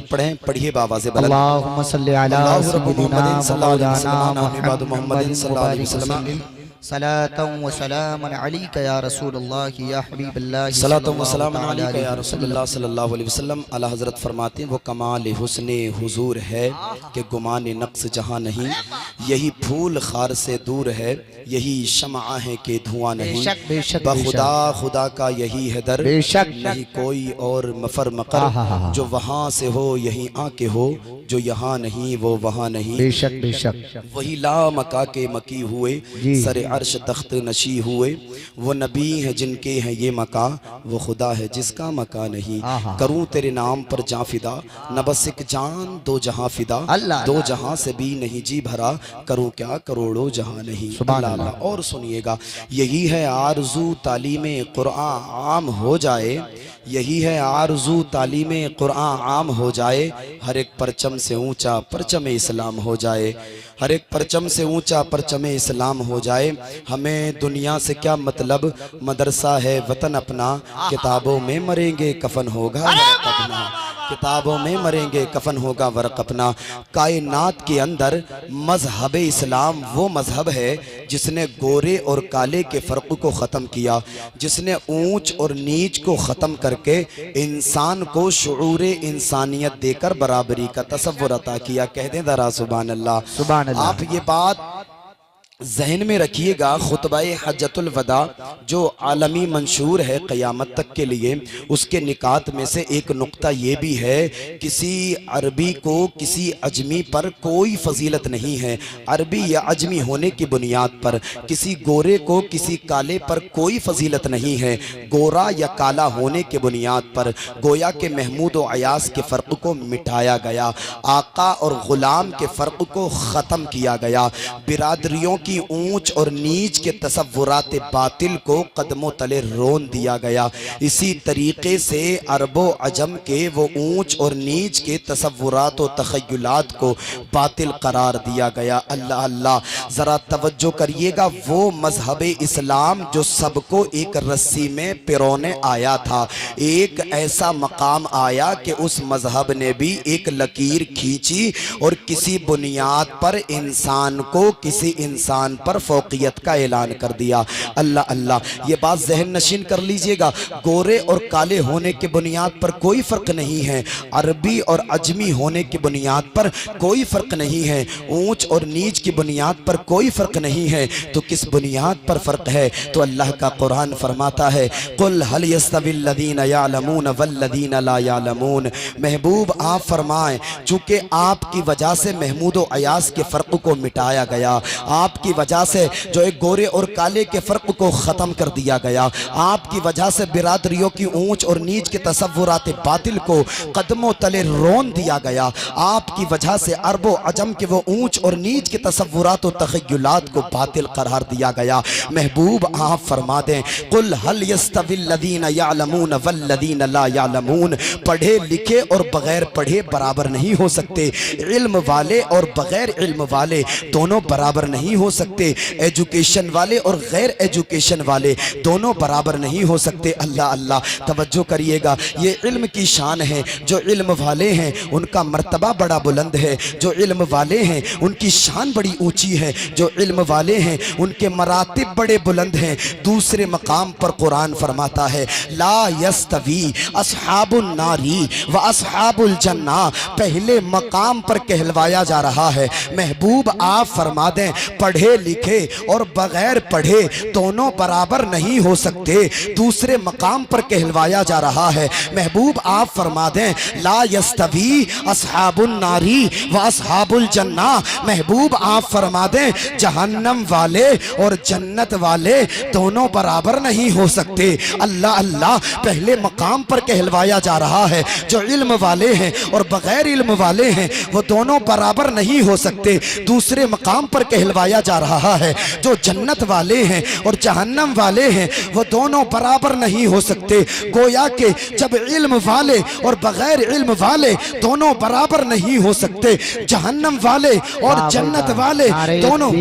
पढ़ें, पढ़िए बाबा से बुलंद। अल्लाहुम्मा सल्ली अला सय्यिदिना व मौलाना मुहम्मदिन सल्लल्लाहु अलैहि वसल्लम सलातन व सलामन अलैका या रसूलल्लाह या हबीबल्लाह सलातन व सलामन अलैका या रसूलल्लाह सल्लल्लाहु अलैहि वसल्लम। आला हज़रत फरमाते हैं वो कमाल हुस्ने हुजूर है कि गुमान नक्स जहाँ नहीं, यही फूल खार से दूर है, यही शम्आ है कि धुआं नहीं। बखुदा खुदा का यही है दर, नहीं कोई और मफर मकर, जो वहाँ से हो यहीं आके हो, जो यहाँ नहीं वो वहाँ नहीं। बेशक बेशक वही ला मका के मकी हुए, सरे अर्श तख्त नशी हुए, वो नबी है जिनके हैं ये मका, वो खुदा है जिसका मका नहीं। करूं तेरे नाम पर जां फिदा, न बस एक जान दो जहां फिदा, दो जहां से भी नहीं जी भरा, करूं क्या करोड़ों जहां नहीं। अल्लाह। और सुनिएगा, यही है आरज़ू तालीमे कुरान आम हो जाए, यही है आरज़ू तालीमे कुरान आम हो जाए, हर एक परचम से ऊंचा परचम इस्लाम हो जाए, हर एक परचम से ऊंचा परचम इस्लाम हो जाए। हमें दुनिया से क्या मतलब, मदरसा है वतन अपना, किताबों में मरेंगे कफन होगा वर्क अपना, किताबों में मरेंगे कफन होगा वर्क अपना। कायनात के अंदर मजहब इस्लाम वो मजहब है जिसने गोरे और काले के फ़र्क को ख़त्म किया, जिसने ऊंच और नीच को ख़त्म करके इंसान को शुऊर इंसानियत देकर बराबरी का तसव्वुर अता किया। कह दें दरा सुभान अल्लाह, सुभान अल्लाह। आप ये बात जहन में रखिएगा, खुतबाए हज्जतुल वदा जो आलमी मंशूर है क़यामत तक के लिए, उसके निकात में से एक नुक्ता ये भी है, किसी अरबी को किसी अजमी पर कोई फजीलत नहीं है। अरबी या अजमी होने की बुनियाद पर किसी गोरे को किसी काले पर कोई फजीलत नहीं है। गोरा या काला होने के बुनियाद पर गोया के महमूद व अयास के फ़र्क को मिटाया गया, आका और ग़ुलाम के फ़र्क को ख़त्म किया गया, बिरादरियों की ऊंच और नीच के तसव्वुरात बातिल को कदमों तले रोन दिया गया। इसी तरीके से अरबो अजम के वो ऊंच और नीच के तसव्वुरात और तख़य्युलात को बातिल करार दिया गया। अल्लाह अल्लाह, ज़रा तवज्जो करिएगा, वो मजहब इस्लाम जो सबको एक रस्सी में पिरोने आया था, एक ऐसा मकाम आया कि उस मजहब ने भी एक लकीर खींची और किसी बुनियाद पर इंसान को किसी इंसान पर फौकियत का ऐलान कर दिया। अल्लाह अल्लाह, ये बात जहन नशीन कर लीजिएगा, गोरे और काले होने के बुनियाद पर कोई फ़र्क नहीं है, अरबी और अजमी होने की बुनियाद पर कोई फ़र्क नहीं है, ऊंच और नीच की बुनियाद पर कोई फ़र्क नहीं है। तो किस बुनियाद पर फ़र्क है? तो अल्लाह का कुरान फरमाता है, कुल हल यस्तविल लदीना यालमून वल्लदीना ला यालमून। महबूब आप फरमाएं, चूँकि आपकी वजह से महमूद व अयास के फ़र्क को मिटाया गया, आपकी वजह से जो एक गोरे और काले के फ़र्क को ख़त्म कर दिया गया, आपकी वजह से बिरादरियों की ऊंच और नीच के तसव्वुरात बातिल को कदमों तले रोन दिया गया, आपकी वजह से अरबो अजम के वो ऊंच और नीच के तसव्वुरात और तख़य्युलात को बातिल करार दिया गया। महबूब आप फरमा दें, कुल हल यस्तविल लदीना यालमून वल्लदीना ला यालमून। पढ़े लिखे और बग़ैर पढ़े बराबर नहीं हो सकते, इल्म वाले और बग़ैर इल्म वाले दोनों बराबर नहीं हो सकते, एजुकेशन वाले और गैर एजुकेशन वाले दोनों बराबर नहीं हो सकते। अल्लाह अल्लाह, तवज्जो करिएगा, ये इल्म की शान है, जो इल्म वाले हैं उनका मर्तबा बड़ा बुलंद है, जो इल्म वाले हैं उनकी शान बड़ी ऊंची है, जो इल्म वाले हैं उनके मरातिब बड़े बुलंद हैं। दूसरे मकाम पर कुरान फरमाता है, ला यस्तवी अस्हाबुन नारी व अस्हाबुल जन्ना। पहले मकाम पर कहलवाया जा रहा है, महबूब आप फरमा दें, पढ़े लिखे और बगैर पढ़े दोनों बराबर नहीं हो सकते। दूसरे मकाम पर कहलवाया जा रहा है, महबूब आप फरमा दें, ला यस्तवी अस्हाबुन नारी व अस्हाबुल जन्ना। महबूब आप फरमा दें, जहन्नम वाले और जन्नत वाले दोनों बराबर नहीं हो सकते। अल्लाह अल्लाह, पहले मकाम पर कहलवाया जा रहा है, जो इल्म वाले हैं और बगैर इल्म वाले हैं वो दोनों बराबर नहीं हो सकते। दूसरे मकाम पर कहलवाया जा जा रहा है, जो जन्नत वाले हैं और जहन्नम वाले हैं वो दोनों बराबर नहीं हो सकते। गोया के जब इल्म वाले और बगैर इल्म वाले दोनों बराबर नहीं हो सकते। जहन्नम वाले और जन्नत वाले दोनों।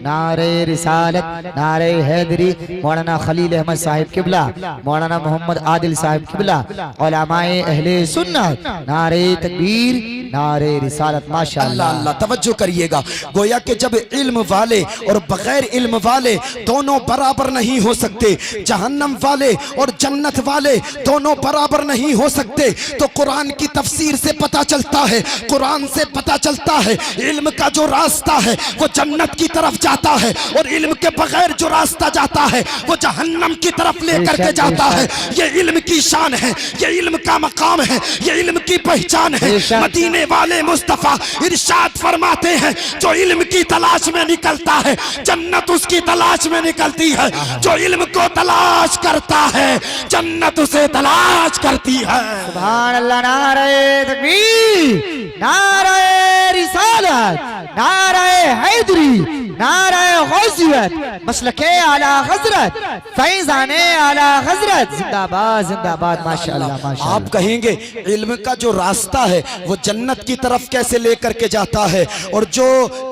नारे रिसालत, नारे हैदरी, मौलाना खलील अहमद साहिब किबला, मौलाना मोहम्मद आदिल साहिब किबला, उलमाए अहले सुन्नत, नारे तकबीर, नारे रिसालत। माशाअल्लाह, अल्लाह तवज्जो करिएगा। गोया के जब इल्म वाले और बगैर इल्म वाले दोनों बराबर नहीं हो सकते, जहन्नम वाले और जन्नत वाले दोनों बराबर नहीं हो सकते, तो कुरान की तफसीर से पता चलता है, कुरान से पता चलता है इल्म का जो रास्ता है वो जन्नत की तरफ जाता है और इल्म के बगैर जो रास्ता जाता है वो जहन्नम की तरफ लेकर के जाता है। ये इल्म की शान है, ये इल्म का मकाम है, ये इल्म की पहचान है। मदीने वाले मुस्तफा इरशाद फरमाते हैं, जो इल्म की तलाश में निकलता है जन्नत उसकी तलाश में निकलती है, जो इल्म को तलाश करता है जन्नत उसे तलाश करती है। सुभान अल्लाह, नारे तकबीर, नारे रिसालत, नारे हैदरी, नारे गौसियत, मसलके आला हजरत, फैजाने आला हजरत, जिंदाबाद जिंदाबाद। माशाअल्लाह माशाअल्लाह। आप कहेंगे इल्म का जो रास्ता है वो जन्नत की तरफ कैसे लेकर के जाता है, और जो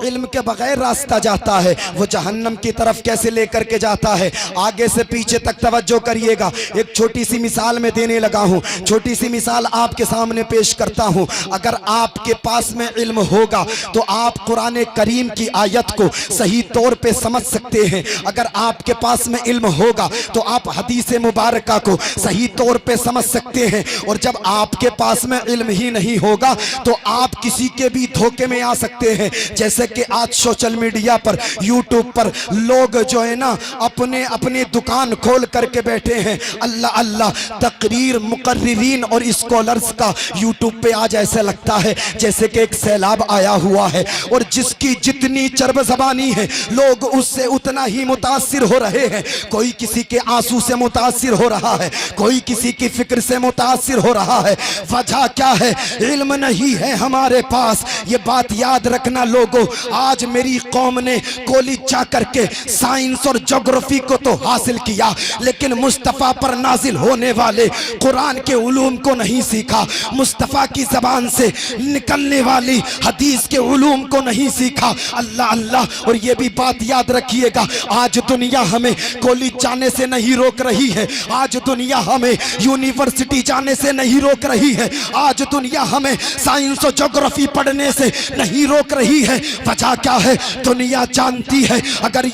इल्म के बगैर रास्ता जाता है वो जहन्नम की तरफ कैसे लेकर के जाता है। आगे से पीछे तक तवज्जो करिएगा। एक छोटी सी मिसाल में देने लगा हूँ, छोटी सी मिसाल आपके सामने पेश करता हूँ। अगर आपके पास में इल्म होगा तो आप कुरान करीम की आयत को सही तौर पे समझ सकते हैं। अगर आपके पास में इल्म होगा तो आप हदीस मुबारका को सही तौर पे समझ सकते हैं। और जब आपके पास में इल्म ही नहीं होगा तो आप किसी के भी धोखे में आ सकते हैं। जैसे कि आज सोशल मीडिया पर, यूट्यूब पर लोग जो है ना अपने अपने दुकान खोल करके बैठे हैं। अल्लाह अल्लाह, तकरीर मुकर्रिरीन और स्कॉलर्स का यूट्यूब पे आज ऐसा लगता है जैसे कि एक सैलाब आया हुआ है, और जिसकी जितनी चर्ब ज़बानी है लोग उससे उतना ही मुतासिर हो रहे हैं। कोई किसी के आंसू से मुतासिर हो रहा है, कोई किसी की फिक्र से मुतासिर हो रहा है। वजह क्या है? इल्म नहीं है हमारे पास। ये बात याद रखना लोगों, आज मेरी कौम ने कॉलेज जा करके साइंस और ज्योग्राफी को तो हासिल किया, लेकिन मुस्तफ़ा पर नाजिल होने वाले कुरान के उलूम को नहीं सीखा, मुस्तफ़ा की जबान से निकलने वाली हदीस के उलूम को नहीं सीखा। अल्लाह अल्लाह। और ये भी बात याद रखिएगा, आज दुनिया हमें कॉलेज जाने से नहीं रोक रही है, आज दुनिया हमें यूनिवर्सिटी जाने से नहीं रोक रही है, आज दुनिया हमें साइंस और ज्योग्राफी पढ़ने से नहीं रोक रही है। वजह क्या है? दुनिया जानती है अगर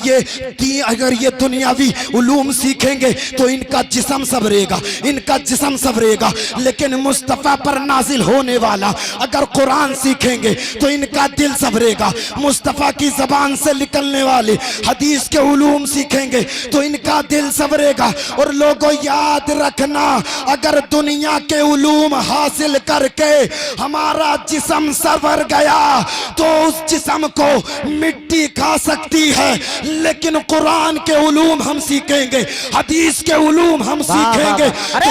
ये दुनियावी उलूम सीखेंगे तो इनका जिस्म संवरेगा, इनका जिस्म संवरेगा, लेकिन मुस्तफ़ा पर नाजिल होने वाला अगर कुरान सीखेंगे तो इनका दिल संवरेगा। मुस्तफ़ा की जबान से निकलने वाले हदीस के उलूम सीखेंगे तो इनका दिल संवरेगा। और लोगों याद रखना, अगर दुनिया के उलूम हासिल करके हमारा जिस्म संवर गया तो उस जिस्म को मिट्टी खा सकती है, लेकिन कुरान के उलूम हम सीखेंगे, हदीस के उलूम हम सीखेंगे तो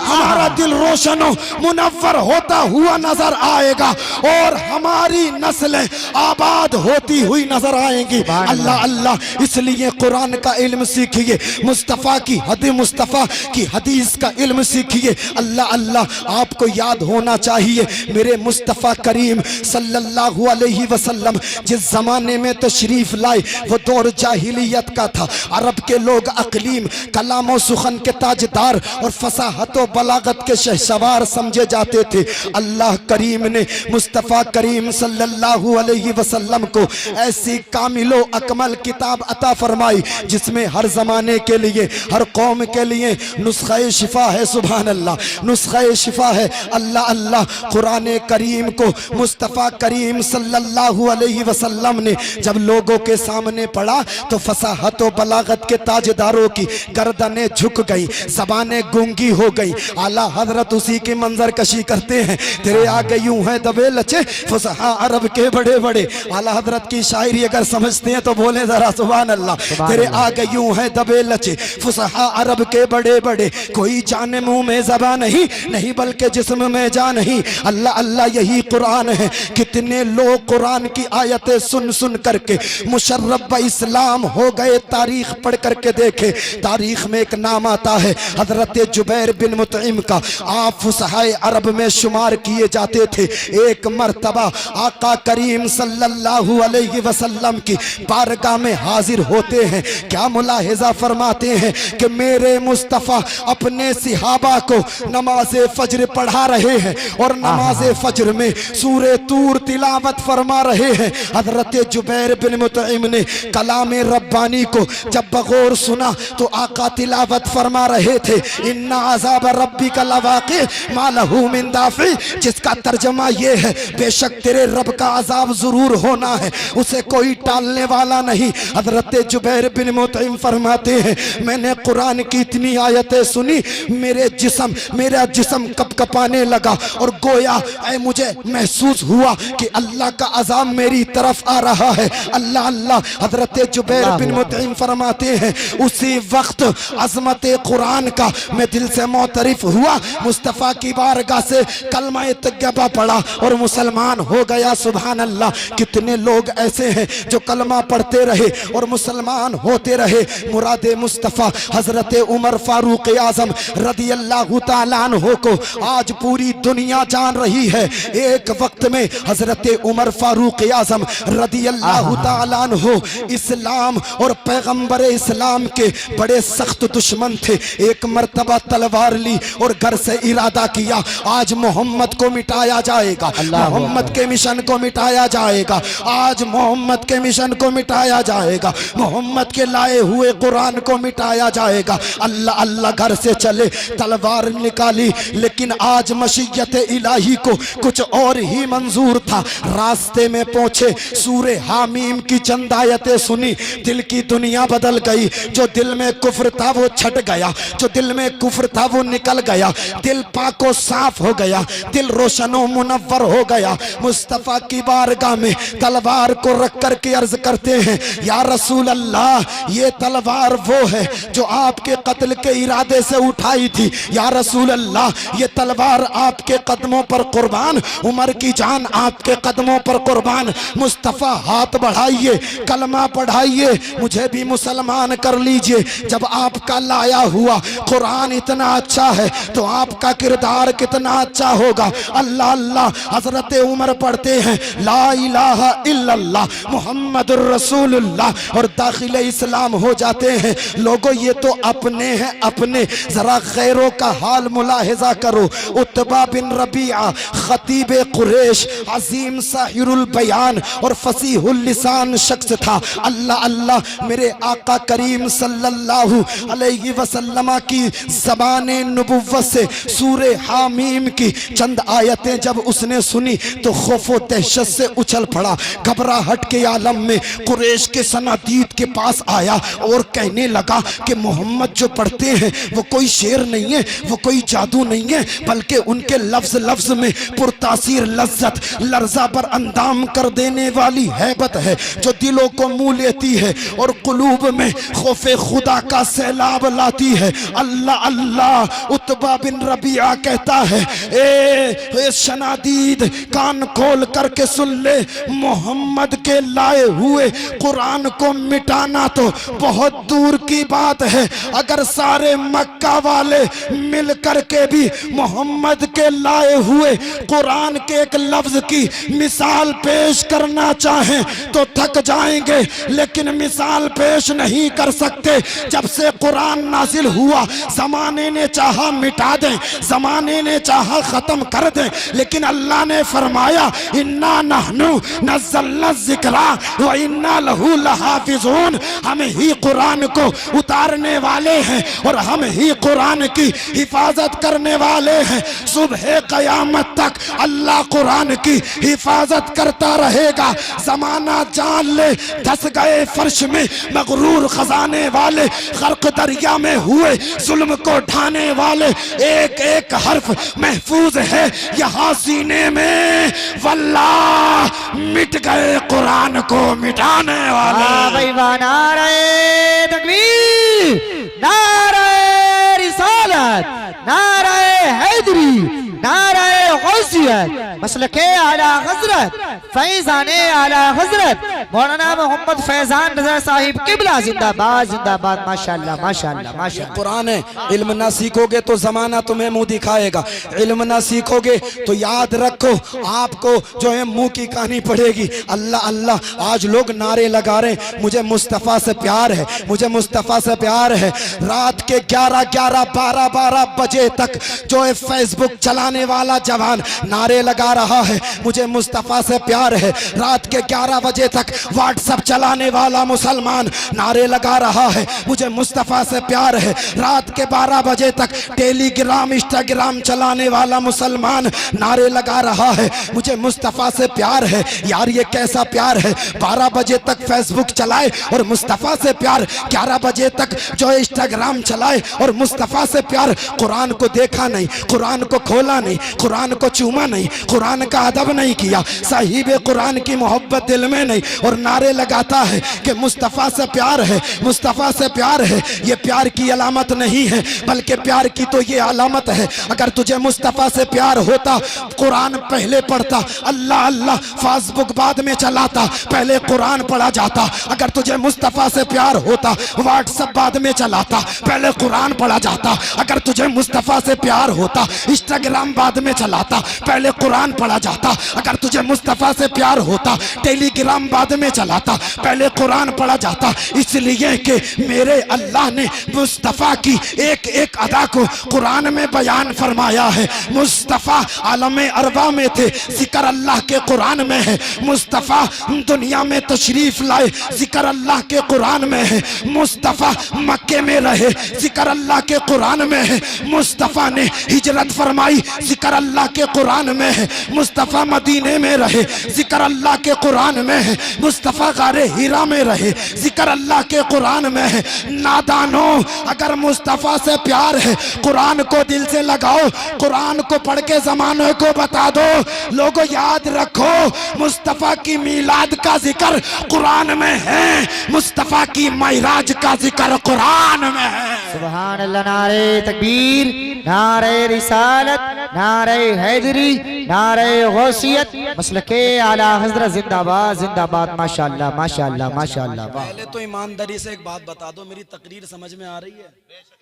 हमारा दिल रोशन मुनव्वर होता हुआ नजर आएगा और हमारी नस्लें आबाद होती हुई नजर आएंगी। अल्लाह अल्लाह। इसलिए कुरान का इल्म सीखिए, मुस्तफ़ा की हदीस का इल्म सीखिए। अल्लाह अल्लाह। आपको याद होना चाहिए मेरे मुस्तफ़ा करीम सल्लल्लाहु अलैहि वसल्लम जिस जमाने में तशरीफ लाए वो दौर जाहिलियत का था। अरब के लोग अकलीम, कलाम और सुखन के ताजदार और फसाहत और बलागत के शहसवार समझे जाते थे। अल्लाह करीम ने मुस्तफ़ा करीम सल्लल्लाहु अलैहि वसल्लम को ऐसी कामिलो अकमल किताब अता फरमाई जिसमें हर जमाने के लिए, हर कौम के लिए नुस्खे शिफा है। सुभान अल्लाह, नुस्खे शिफा है। अल्लाह अल्लाह। कुरान करीम को मुस्तफ़ा करीम सल्लल्लाहु अलैहि वसल्लम ने जब लोगों के सामने पढ़ा तो फसाहत और बलागत के ताजदारों की गर्दनें झुक गई, ज़बानें गूंगी हो गई। आला हजरत उसी की मंजर कशी करते हैं, तेरे आगे यूं है दबे लचे फुसहा अरब के बड़े बड़े। आला हजरत की शायरी अगर समझते हैं तो बोले जरा सुभान अल्लाह। तेरे आगे यूं है दबे लचे फुसहा अरब के बड़े बड़े, कोई जाने मुंह में ज़बान नहीं, नहीं बल्कि जिस्म में जान नहीं। अल्लाह अल्लाह यही कुरान है। कितने लोग कुरान की आयतें सुन सुन करके मुशर्रफ व इस्लाम हो गए। तारीख पढ़ करके देखे, तारीख में एक नाम आता है हजरत जुबैर बिन मुतइम का। आप फुसहाए अरब में शुमार किए जाते थे। एक मर्तबा आका करीम सल्लल्लाहु अलैहि वसल्लम की बारगाह में हाजिर होते हैं। क्या मुलाहिजा फरमाते हैं कि मेरे मुस्तफ़ा अपने सिहाबा को नमाज फज्र पढ़ा रहे हैं और नमाज फज्र में सूरे तूर तिलावत फरमा रहे हैं। हजरत जुबैर बिन मुतइम ने कलाम रब्बानी को जब बगौर सुना तो आका तिलावत फरमा रहे थे इन्ना अज़ाब रब्बिका लवाक़ि मा लहू मिन दाफ़ि, जिसका तर्जमा ये है बेशक तेरे रब का अजाब जरूर होना है, उसे कोई टालने वाला नहीं। हजरत जुबैर बिन मुतइम फरमाते हैं मैंने कुरान की इतनी आयतें सुनी, मेरा जिस्म कपकपाने लगा और गोया मुझे महसूस हुआ कि अल्लाह का अजाब मेरी तरफ आ रहा है। अल्लाह अल्लाह। हजरत जुबैर बिन मुतइम फरमाते हैं उसी वक्त अजमत कुरान का मैं दिल से मोतरिफ हुआ, मुस्तफ़ा की बारगाह से कलमा तैयबा पढ़ा और मुसलमान हो गया। सुभान अल्लाह। कितने लोग ऐसे हैं जो कलमा पढ़ते रहे और मुसलमान होते रहे। मुरादे मुस्तफ़ा हजरत उमर फारूक आजम रदी अल्लाह ताला अन्हु को आज पूरी दुनिया जान रही है। एक वक्त में हजरत उमर फारूक आजम रदी अल्लाह ताला अन्हु इस्लाम और पैगंबर इस्लाम के बड़े सख्त दुश्मन थे। एक मर्तबा तलवार ली और घर से इरादा किया आज मोहम्मद को मिटाया जाएगा, मोहम्मद के मिशन को मिटाया जाएगा, आज मोहम्मद के मिशन को मिटाया जाएगा, मोहम्मद के लाए हुए कुरान को मिटाया जाएगा। अल्लाह अल्लाह घर से चले, तलवार निकाली, लेकिन आज मशीयत इलाही को कुछ और ही मंजूर था। रास्ते में पहुंचे, सूरे हामीम की चंद आयतें सुनी, दिल की दुनिया बदल गई। जो दिल में कुफ्र था वो छट गया, जो दिल में कुफ्र था वो निकल गया, दिल पाको साफ हो गया, दिल रोशनो मुनव्वर हो गया। मुस्तफ़ा की बारगाह में तलवार को रख कर के अर्ज करते हैं या रसूल अल्लाह, ये तलवार वो है जो आपके कत्ल के इरादे से उठाई थी। या रसूल अल्लाह, ये तलवार आपके कदमों पर कुर्बान, उमर की जान आपके कदमों पर कुर्बान। मुस्तफ़ा हाथ बढ़ाइए, कलमा पढ़ाइए, मुझे भी मुसलमान कर लीजिए। जब आपका लाया हुआ कुरान इतना अच्छा है तो आपका किरदार कितना अच्छा होगा। अल्लाह अल्लाह। हजरत उमर पढ़ते हैं ला इलाहा इल्लल्लाह मुहम्मदुर रसूलुल्लाह और दाखिल इस्लाम हो जाते हैं। लोगों ये तो अपने हैं अपने, जरा गैरों का हाल मुलाहिजा करो। उत्बा बिन रबीआ खतीब कुरैश, अजीम साहिरुल बयान और फसीहुल लिसान शख्स था। अल्लाह अल्लाह। मेरे आका करीम सल्लल्लाहु अलैहि वसल्लम की ज़बाने नबुव्वत से सूरे हामीम की चंद आयतें जब उसने सुनी तो खौफो दहशत से उछल पड़ा। घबराहट के आलम में कुरैश के सनादीद के पास आया और कहने लगा कि मोहम्मद जो पढ़ते हैं वो कोई शेर नहीं है, वो कोई जादू नहीं है, बल्कि उनके लफ्ज लफ्ज में पुरतासीर लज्जत, लर्जा पर अंदाम कर देने वाली हैबत है जो दिलों को मुँह लेती है और कुलूब में खौफे खुदा का सैलाब लाती है। अल्लाह अल्लाह। उत्बा बिन रबिया कहता है ए शनादीद, कान खोल करके सुन ले, मोहम्मद के लाए हुए कुरान को मिटाना तो बहुत दूर की बात है। अगर सारे मक्का वाले मिल करके भी मोहम्मद के लाए हुए कुरान के एक लफ्ज की मिसाल पेश करना चाहें तो थक जाएंगे, लेकिन मिसाल पेश नहीं कर सकते। जब से कुरान नाजिल हुआ जमाने ने चाहा मिटा दें, जमाने ने चाहा खत्म कर दें, लेकिन अल्लाह ने फरमाया इन्ना नहनु नज़्ज़लना ज़िक्रा व इन्ना लहू लहाफ़िज़ून। हम ही कुरान को उतारने वाले हैं और हम ही कुरान की हिफाजत करने वाले हैं। सुबह क़यामत तक अल्लाह कुरान की हिफाजत करता रहेगा। जमाना जान ले, धस गए फर्श में मगरूर खजाने वाले, गर्क दरिया में हुए जुल्म को ढाने वाले, एक एक हर्फ महफूज है यहाँ सीने में। वल्लाह मिट गए कुरान को मिटाने वाले। भाई वाह, नारे तकबीर, नारे रिसालत, नारे हैदरी, नारे गौसियत, मसलके आला हजरत, फैजाने आला हजरत मौलाना मोहम्मद फैजान रज़ा साहिब किबला जिंदाबाद जिंदाबाद। माशाअल्लाह माशाअल्लाह माशाअल्लाह। कुरान है, इल्म ना सीखोगे तो जमाना तुम्हें मुंह दिखाएगा, इल्म ना सीखोगे तो याद रखो आपको जो है मुंह की कहानी पड़ेगी। अल्लाह अल्लाह आज लोग नारे लगा रहे हैं, मुझे मुस्तफ़ा से प्यार है, मुझे मुस्तफ़ा से प्यार है। रात के 11-11, 12-12 बजे तक जो है फेसबुक चलाने वाला जवान नारे लगा रहा है, मुझे मुस्तफ़ा से प्यार है। रात के 11 बजे तक व्हाट्सएप चलाने वाला मुसलमान नारे लगा रहा है, मुझे मुस्तफ़ा से प्यार है। रात के 12 बजे तक टेलीग्राम इंस्टाग्राम चलाने वाला मुसलमान नारे लगा रहा है, मुझे मुस्तफ़ा से प्यार है। यार ये कैसा प्यार है, 12 बजे तक फेसबुक चलाए और मुस्तफ़ा से प्यार, 11 बजे तक जो है इंस्टाग्राम चलाए और मुस्तफ़ा से प्यार। कुरान को देखा नहीं, कुरान को खोला नहीं, कुरान को चूमा नहीं, कुरान का अदब नहीं किया, साहिब कुरान की मोहब्बत दिल में नहीं, और नारे लगाता है कि मुस्तफ़ा से प्यार है, मुस्तफ़ा से प्यार है। ये प्यार की अलामत नहीं है, बल्कि प्यार की तो ये अलामत है। अगर तुझे मुस्तफ़ा से प्यार होता, कुरान पहले पढ़ता, अल्लाह अल्लाह फेसबुक बाद में चलाता, पहले कुरान पढ़ा जाता। अगर तुझे मुस्तफ़ा से प्यार होता, व्हाट्सएप बाद में चलाता, पहले कुरान पढ़ा जाता। अगर तुझे मुस्तफ़ा से प्यार होता, इंस्टाग्राम बाद में चलाता, पहले कुरान पढ़ा जाता। अगर तुझे मुस्तफ़ा से प्यार होता, टेलीग्राम बाद में चलाता, पहले कुरान पढ़ा जाता। इसलिए कि मेरे अल्लाह ने मुस्तफ़ा की एक एक अदा को कुरान में बयान फरमाया है। मुस्तफ़ा आलम अरबा में थे, जिक्र अल्लाह के कुरान में है। मुस्तफ़ा दुनिया में तशरीफ लाए, जिक्र अल्लाह के कुरान में है। मुस्तफ़ा मक्के में रहे, जिक्र अल्लाह के कुरान में है। मुस्तफ़ा ने हिजरत फरमाई, जिक्र अल्लाह के कुरान में है। मुस्तफ़ा मदीने में रहे, जिक्र अल्लाह के कुरान में है। मुस्तफ़ा गारे हीरा में रहे, जिक्र अल्लाह के कुरान में है। नादानो, अगर मुस्तफ़ा से प्यार है, कुरान को दिल से लगाओ, कुरान को पढ़ के ज़माने को बता दो। लोगों याद रखो, मुस्तफ़ा की मीलाद का जिक्र कुरान में है, मुस्तफ़ा की महराज का जिक्र कुरान में है। सुभान अल्लाह, नारे तकबीर, नारे रिसालत, नारे हैदरी, नारे गौसियत, मसलके आला हजरत जिंदाबाद जिंदाबाद। माशाअल्लाह माशाअल्लाह माशाअल्लाह। पहले तो ईमानदारी से एक बात बता दो, मेरी तकरीर समझ में आ रही है? ऐसा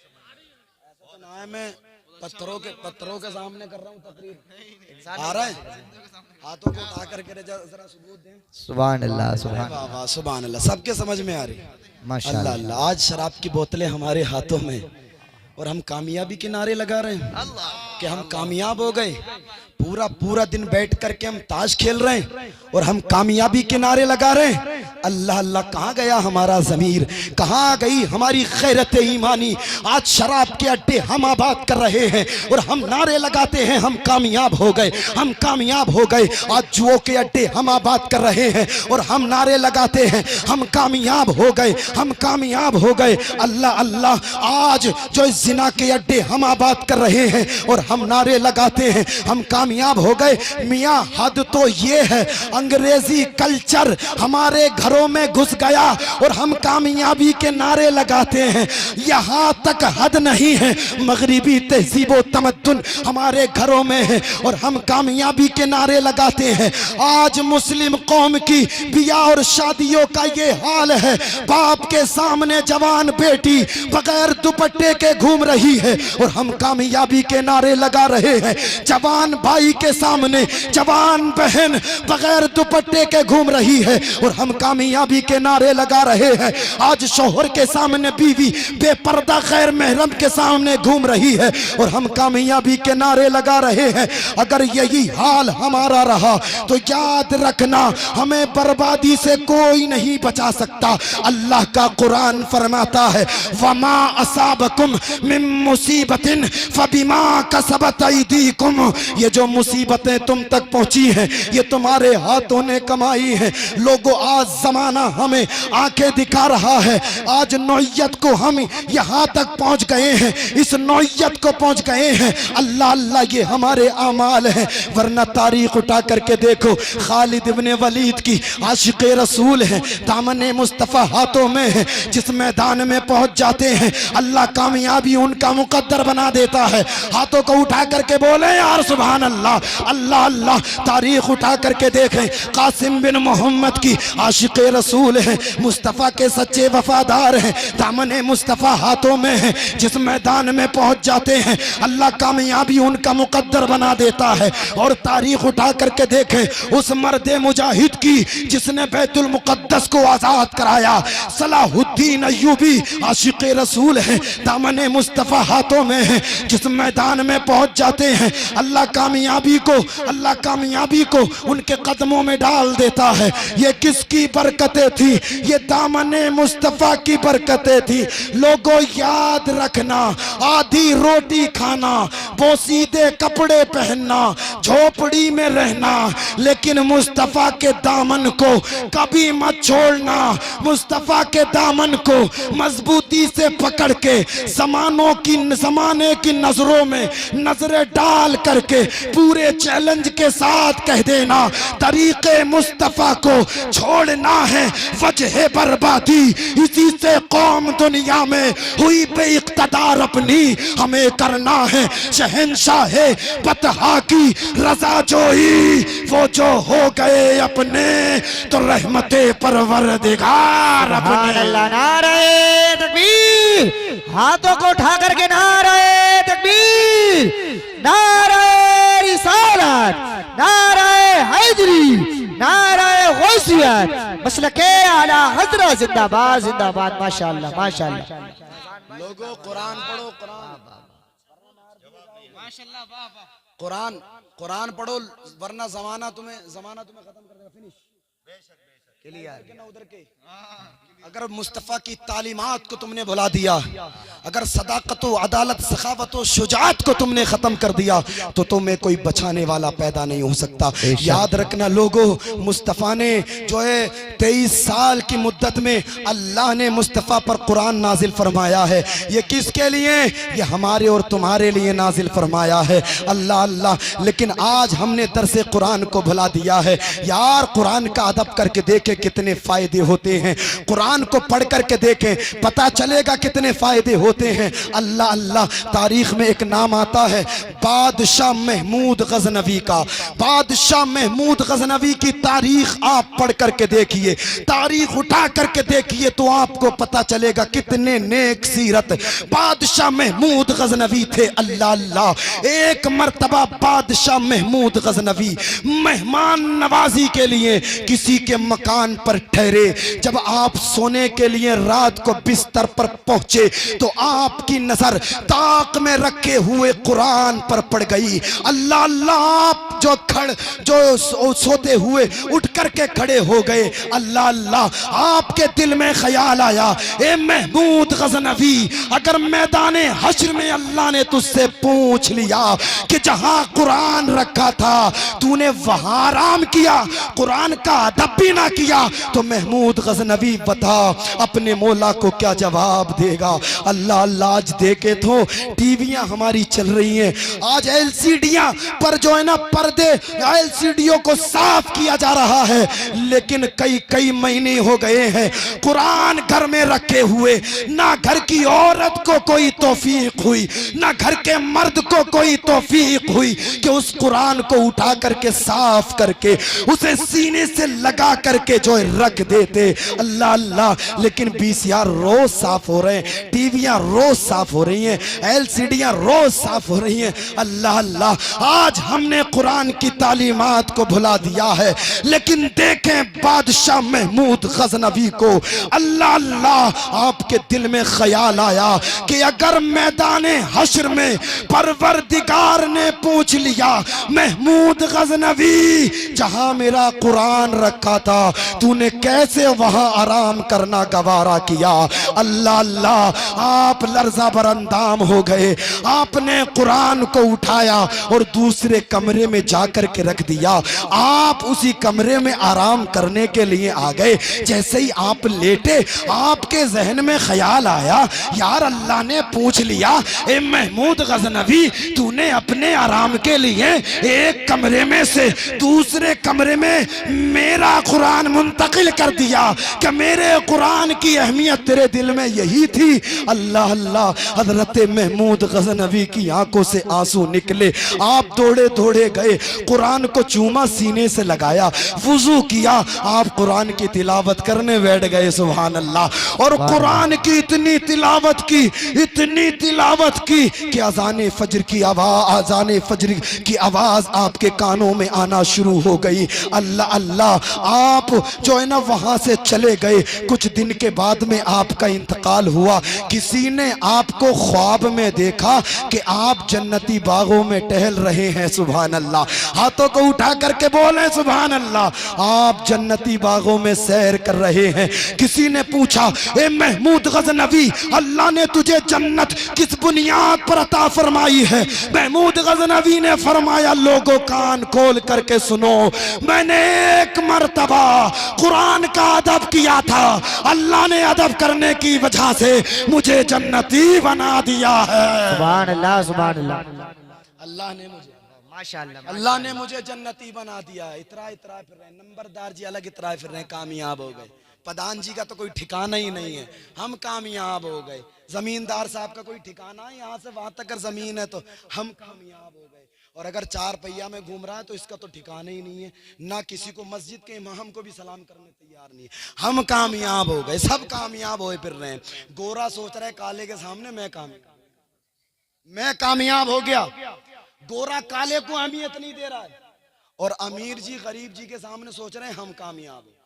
तो ना है मैं पत्थरों के सामने कर रहा हूँ तकरीर, आ रहा है? हाथों को उठा करके जरा सबूत दें। सुभान अल्लाह सुभान अल्लाह, सुभान अल्लाह, सबके समझ में आ रही है। माशाअल्लाह। अल्लाह अल्लाह। आज शराब की बोतलें हमारे हाथों में और हम कामयाबी के नारे लगा रहे हैं कि हम कामयाब हो गए। पूरा पूरा दिन बैठ करके हम ताश खेल रहे हैं और हम कामयाबी के नारे लगा रहे हैं। अल्लाह अल्लाह, कहाँ गया हमारा ज़मीर, कहाँ गई हमारी गैरत ईमानी? आज शराब के अड्डे हम आबाद कर रहे हैं और हम नारे लगाते हैं हम कामयाब हो गए, हम कामयाब हो गए। आज जुओ के अड्डे हम आबाद कर रहे हैं और हम नारे लगाते हैं हम कामयाब हो गए, हम कामयाब हो गए। अल्लाह अल्लाह, आज जो जिना के अड्डे हम आबाद कर रहे हैं और हम नारे लगाते हैं हम कामयाब हो गए। मियाँ हद तो ये है, अंग्रेजी कल्चर हमारे घरों में घुस गया और हम कामयाबी के नारे लगाते हैं। यहाँ तक हद नहीं है, मगरिबी तहजीब व तमद्दुन हमारे घरों में है और हम कामयाबी के नारे लगाते हैं। आज मुस्लिम कौम की बियाह और शादियों का ये हाल है, बाप के सामने जवान बेटी बगैर दुपट्टे के घूम रही है और हम कामयाबी के नारे लगा रहे हैं। जवान भाई के सामने जवान बहन बगैर दुपट्टे के घूम रही है और हम कामयाबी के नारे लगा रहे हैं। आज शोहर के सामने बीवी बेपर्दा गैर महरम के सामने घूम रही है और हम कामयाबी के नारे लगा रहे हैं। अगर यही हाल हमारा रहा तो याद रखना, हमें बर्बादी से कोई नहीं बचा सकता। अल्लाह का कुरान फरमाता है, वमा असाबकुम मिन मुसीबतिन फबिमा कसबत अयदीकुम। ये जो मुसीबतें तुम तक पहुंची हैं ये तुम्हारे हाथों ने कमाई है। लोगों आज जमाना हमें आंखें दिखा रहा है, आज नौयत को हम यहाँ तक पहुंच गए हैं, इस नौयत को पहुंच गए हैं। अल्लाह अल्लाह ये हमारे आमाल हैं, वरना तारीख उठा करके देखो खालिद इब्ने वलीद की आशिक़े रसूल है, दामने मुस्तफ़ा हाथों में है, जिस मैदान में पहुंच जाते हैं अल्लाह कामयाबी उनका मुकद्दर बना देता है। हाथों को उठा करके बोले यार सुभान अल्लाह, अल्लाह अल्लाह। तारीख उठा करके देखें, कासिम बिन मोहम्मद की आशिक़े रसूल है, मुस्तफ़ा के सच्चे वफादार हैं, दामने मुस्तफ़ा हाथों में है, जिस मैदान में पहुंच जाते हैं अल्लाह कामयाबी उनका मुकद्दर बना देता है। और तारीख उठा करके देखें उस मर्दे मुजाहिद की जिसने बैतुल मुक़द्दस को आज़ाद कराया, सलाहुद्दीन अय्यूबी आशिक़े रसूल है, दामने मुस्तफ़ा हाथों में है, जिस मैदान में पहुंच जाते हैं अल्लाह कामयाबी को उनके कदमों में डाल देता है। ये किसकी बरकतें थी? ये दामने मुस्तफ़ा की बरकतें थी। लोगों याद रखना, आधी रोटी खाना, पोसीदे कपड़े पहनना, झोपड़ी में रहना, लेकिन मुस्तफ़ा के दामन को कभी मत छोड़ना। मुस्तफ़ा के दामन को मजबूती से पकड़ के ज़माने की नजरों में नजरें डाल करके पूरे चैलेंज के साथ कह देना तरीके मुस्तफ़ा को छोड़ना है वजह बर्बादी, इसी से कौम दुनिया में हुई बेइक़्तिदार अपनी, हमें करना है शहंशाहे बतहा की रज़ा जोई, वो जो हो गए अपने तो रहमते परवरदिगार अपने। नारे तकबीर, हाथों को उठा करके नारे तकबीर, नारे रिसालत, नारे हैदरी, नारे गौसियत, मसलके आला हज़रत जिंदाबाद जिंदाबाद। माशाअल्लाह माशाअल्लाह। लोगों कुरान पढ़ो, कुरान पढ़ो, वरना जमाना तुम्हें खत्म कर देगा। फिनिश उधर के अगर मुस्तफ़ा की तालीमात को तुमने भुला दिया, अगर सदाकत अदालत सखावत शुजात को तुमने ख़त्म कर दिया तो तुम्हें कोई बचाने वाला पैदा नहीं हो सकता। याद रखना लोगों, मुस्तफ़ा ने जो है 23 साल की मुद्दत में अल्लाह ने मुस्तफ़ा पर कुरान नाजिल फरमाया है। ये किसके लिए? ये हमारे और तुम्हारे लिए नाजिल फरमाया है। अल्लाह अल्लाह। लेकिन आज हमने दरसे कुरान को भुला दिया है। यार कुरान का अदब करके देखें कितने फ़ायदे होते हैं, कुरान को पढ़ करके देखें पता चलेगा कितने फायदे होते हैं। अल्लाह अल्लाह। तारीख में एक नाम आता है बादशाह महमूद गजनवी का। बादशाह महमूद गजनवी की तारीख आप पढ़ करके देखिए, तारीख उठा करके देखिए तो आपको पता चलेगा कितने नेक सीरत बादशाह महमूद गजनवी थे। अल्लाह अल्लाह। एक मर्तबा बादशाह महमूद गजनवी मेहमान नवाजी के लिए किसी के मकान पर ठहरे। जब आप सोने के लिए रात को बिस्तर पर पहुंचे तो आपकी नजर ताक में रखे हुए कुरान पर पड़ गई। अल्लाह अल्लाह। आप जो सोते हुए उठ करके खड़े हो गए। अल्लाह अल्लाह। आपके दिल में ख्याल आया, ए महमूद गजनवी, अगर मैदाने हश्र में अल्लाह ने तुझसे पूछ लिया कि जहां कुरान रखा था तूने वहां आराम किया, कुरान का अदब भी ना किया, तो महमूद गजनवी बता अपने मौला को क्या जवाब देगा। अल्लाह अल्लाह। आज देखे तो टीवियां हमारी चल रही हैं, आज एलसीडियां पर जो है ना पर्दे एलसीडीओ को साफ किया जा रहा है, लेकिन कई महीने हो गए हैं कुरान घर में रखे हुए। ना घर की औरत को कोई तौफीक हुई, ना घर के मर्द को कोई तौफीक हुई कि उस कुरान को उठा करके साफ करके उसे सीने से लगा करके जो रख देते। अल्लाह अल्लाह। लेकिन VCR रोज साफ हो रहे हैं, टीवियां रोज साफ हो रही हैं, एलसीडियां रोज साफ हो रही हैं। अल्लाह अल्लाह। आज हमने कुरान की तालीमात को भुला दिया है। लेकिन देखें बादशाह महमूद गजनवी को, अल्लाह अल्लाह। आपके दिल में ख्याल आया कि अगर मैदाने हश्र में परवरदिगार ने पूछ लिया महमूद गजनवी जहां मेरा कुरान रखा था तूने कैसे वहां आराम करना गवारा किया। अल्लाह अल्लाह, आप लर्जा बरंदाम हो गए। आपने कुरान को उठाया और दूसरे कमरे में जाकर के रख दिया। आप उसी कमरे में आराम करने के लिए आ गए। जैसे ही आप लेटे, आपके जहन में ख्याल आया, यार अल्लाह ने पूछ लिया, ए महमूद गजनवी, तूने अपने आराम के लिए एक कमरे में से दूसरे कमरे में मेरा कुरान मुंतकिल कर दिया, कि मेरे कुरान की अहमियत तेरे दिल में यही थी। अल्लाह अल्लाह, हजरत महमूद गजनवी की आंखों से आंसू निकले। आप दौड़े दौड़े गए, कुरान को चूमा सीने से लगाया, वुजू किया, आप कुरान की तिलावत करने बैठ गए। सुभान अल्लाह। और कुरान की इतनी तिलावत की, इतनी तिलावत की कि अजान फजर की आवाज, अजान फजर की आवाज आपके कानों में आना शुरू हो गई। अल्लाह अल्लाह, आप जो है ना वहां से चले गए। कुछ दिन के बाद में आपका इंतकाल हुआ। किसी ने आपको ख्वाब में देखा कि आप जन्नती बागों में टहल रहे हैं। सुभान अल्लाह। हाथों को उठा करके बोले सुभान अल्लाह। आप जन्नती बागों में सैर कर रहे हैं। किसी ने पूछा, ए महमूद गजनवी, अल्लाह ने तुझे जन्नत किस बुनियाद पर अता फरमाई है? महमूद गजनवी ने फरमाया, लोगों कान खोल करके सुनो, मैंने एक मर्तबा कुरान का अदब किया था। अल्लाह ने अदब करने की वजह से मुझे जन्नती बना दिया है। सुभान अल्लाह, सुभान अल्लाह। अल्लाह ने मुझे, माशाअल्लाह, अल्लाह ने मुझे जन्नती बना दिया है। इतरा इतरा फिर रहे, नंबरदार जी अलग इतरा फिर रहे, कामयाब हो गए। प्रधान जी का तो कोई ठिकाना ही नहीं है, हम कामयाब हो गए। जमींदार साहब का कोई ठिकाना है, यहाँ से वहां तक जमीन है तो हम कामयाब हो गए। और अगर 4 पहिया में घूम रहा है तो इसका तो ठिकाना ही नहीं है। ना किसी को मस्जिद के इमाम को भी सलाम करने तैयार नहीं है। हम कामयाब हो गए, सब कामयाब होए फिर रहे हैं। गोरा सोच रहा है काले के सामने मैं कामयाब हो गया। गोरा काले को अहमियत नहीं दे रहा है। और अमीर जी गरीब जी के सामने सोच रहे हैं हम कामयाब हैं।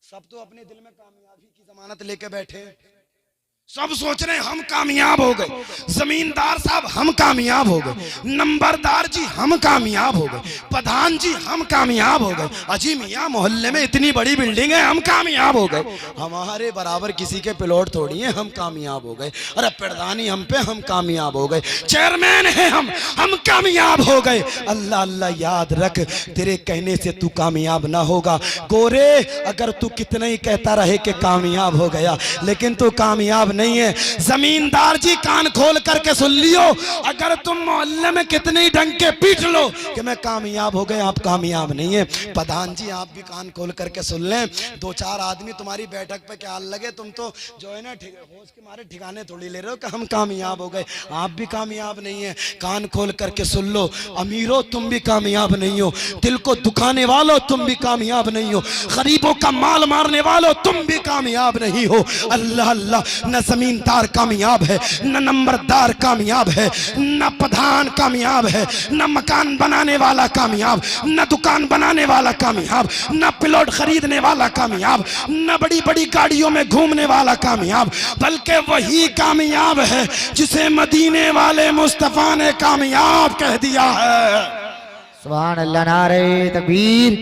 सब तो अपने दिल में कामयाबी की जमानत लेके बैठे हैं। सब सोच रहे हैं हम कामयाब हो गए। जमींदार साहब हम कामयाब हो गए, नंबरदार जी हम कामयाब हो गए, प्रधान जी हम कामयाब हो गए। अजी मियाँ मोहल्ले में इतनी बड़ी बिल्डिंग है, हम कामयाब हो गए। हमारे बराबर किसी के प्लॉट थोड़ी है, हम कामयाब हो गए। अरे प्रधानी हम पे, हम कामयाब हो गए। चेयरमैन है हम कामयाब हो गए। अल्लाह अल्लाह, याद रख, तेरे कहने से तू कामयाब ना होगा। गोरे, अगर तू कितना ही कहता रहे कि कामयाब हो गया, लेकिन तू कामयाब नहीं है। जमींदार जी कान खोल करके सुन लियो, अगर तुम मोहल्ले में कितने ढंग के पीट लो कि मैं कामयाब हो गए, आप कामयाब नहीं है। प्रधान जी आप भी कान खोल करके सुन लें, 2-4 आदमी तुम्हारी बैठक पे क्या लगे, तुम तो जो है ना होश के मारे ठिकाने थोड़ी ले रहे हो कि हम कामयाब हो गए, आप भी कामयाब नहीं है। कान खोल करके सुन लो, अमीरों तुम भी कामयाब नहीं हो, दिल को दुखाने वालों तुम भी कामयाब नहीं हो, गरीबों का माल मारने वालों तुम भी कामयाब नहीं हो। अल्लाह अल्लाह, न जमींदार कामयाब है, न नंबरदार कामयाब है, न प्रधान कामयाब है, न मकान बनाने वाला कामयाब, न दुकान बनाने वाला कामयाब, न प्लॉट खरीदने वाला कामयाब, न बड़ी बड़ी गाड़ियों में घूमने वाला कामयाब, बल्कि वही कामयाब है जिसे मदीने वाले मुस्तफा ने कामयाब कह दिया है। सुभान अल्लाह। नारे तकबीर,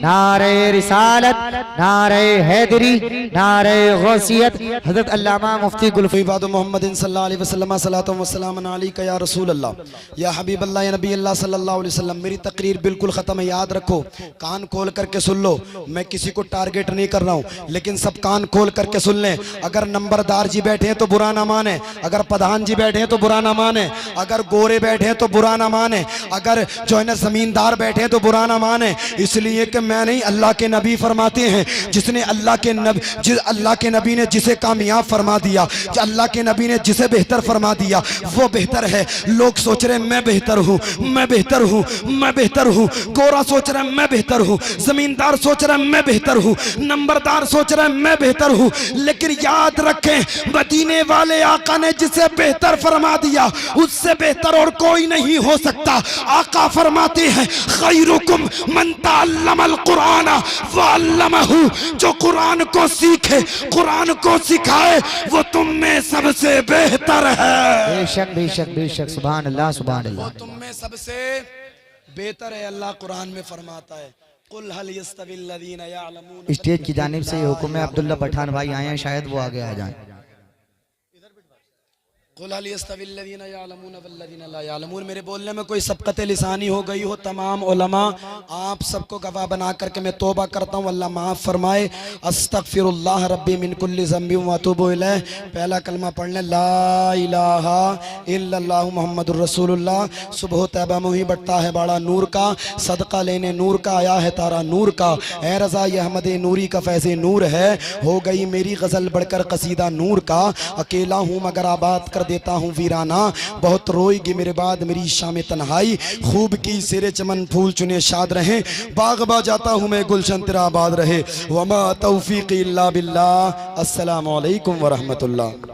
नारे रिसालत, नारे हैदरी, नारे गौसियत। हजरत अल्लामा मुफ्ती गुलफीबाद मोहम्मद सल्लल्लाहु अलैहि वसल्लम सलातो व सलाम अलैका या रसूल अल्लाह, या हबीब अल्लाह, या नबी अल्लाह सल्लल्लाहु अलैहि वसल्लम। मेरी तकरीर बिल्कुल ख़त्म है, याद रखो, कान खोल करके सुन लो। मैं किसी को टारगेट नहीं कर रहा हूँ, लेकिन सब कान खोल करके सुन लें। अगर नंबरदार जी बैठे हैं तो बुरा ना माने, अगर प्रधान जी बैठे हैं तो बुरा ना माने, अगर गोरे बैठे हैं तो बुरा ना माने, अगर जो है ना जमींदार बैठे हैं तो बुरा ना माने। इसलिए कि मैं नहीं, अल्लाह के नबी फरमाते हैं, जिसने अल्लाह के नबी ने जिसे कामयाब फरमा दिया, अल्लाह के नबी ने जिसे बेहतर फरमा दिया, वो बेहतर है। लोग सोच रहे मैं बेहतर हूँ, मैं बेहतर हूँ, मैं बेहतर हूँ। गोरा सोच रहा है मैं बेहतर हूँ, जमींदार सोच रहा है मैं बेहतर हूँ, नंबरदार सोच रहा है मैं बेहतर हूँ। लेकिन याद रखें, मदीने वाले आका ने जिसे बेहतर फरमा दिया, उससे बेहतर और कोई नहीं हो सकता। आका फरमाते हैं, खैरुकुम मन तअल्लमल कुरान व अल्लमहु, जो कुरान को सीखे, कुरान को सिखाए, वो तुम में सबसे बेहतर है। बेशक बेशक बेशक, सुभान अल्लाह, सुभान अल्लाह। वो तुम में सबसे बेहतर है। अल्लाह कुरान में फरमाता है, कुल हल यस्तविल्लज़ीना यअलमून स्टेज की जानिब से ये हुक्म है, अब्दुल्ला पठान भाई आए हैं, शायद वो आगे आ जाएं। कुल हल यस्तविल्लज़ीना यअलमून वल्लज़ीना ला यअलमून। मेरे बोलने में कोई सबक़त लिसानी हो गई हो, तमाम उलमा आप सबको गवाह बना करके मैं तौबा करता हूँ, अल्लाह माफ़ फरमाए। अस्तग़फिरुल्लाह रब्बी मिन कुल्लि ज़ंबिन व अतूबु इलैह। पहला कलमा पढ़ लें, ला इलाहा इल्लल्लाह मुहम्मदुर रसूलुल्लाह। सुबह तैबा मुही बढ़ता है बड़ा नूर का, सदका लेने नूर का आया है तारा नूर का। ए रज़ा ये अहमद नूरी का फैज़े नूर है, हो गई मेरी गज़ल बढ़कर कसीदा नूर का। अकेला हूँ मगर आबाद कर देता हूँ वीराना, बहुत रोएगी मेरे बाद मेरी शाम तन्हाई। खूब की सिरे चमन फूल चुने शाद रहे, बागबा जाता हूँ मैं गुलशन तेरा आबाद रहे। वमा तौफीक़ी इल्ला बिल्लाह। अस्सलामु अलैकुम व रहमतुल्लाह।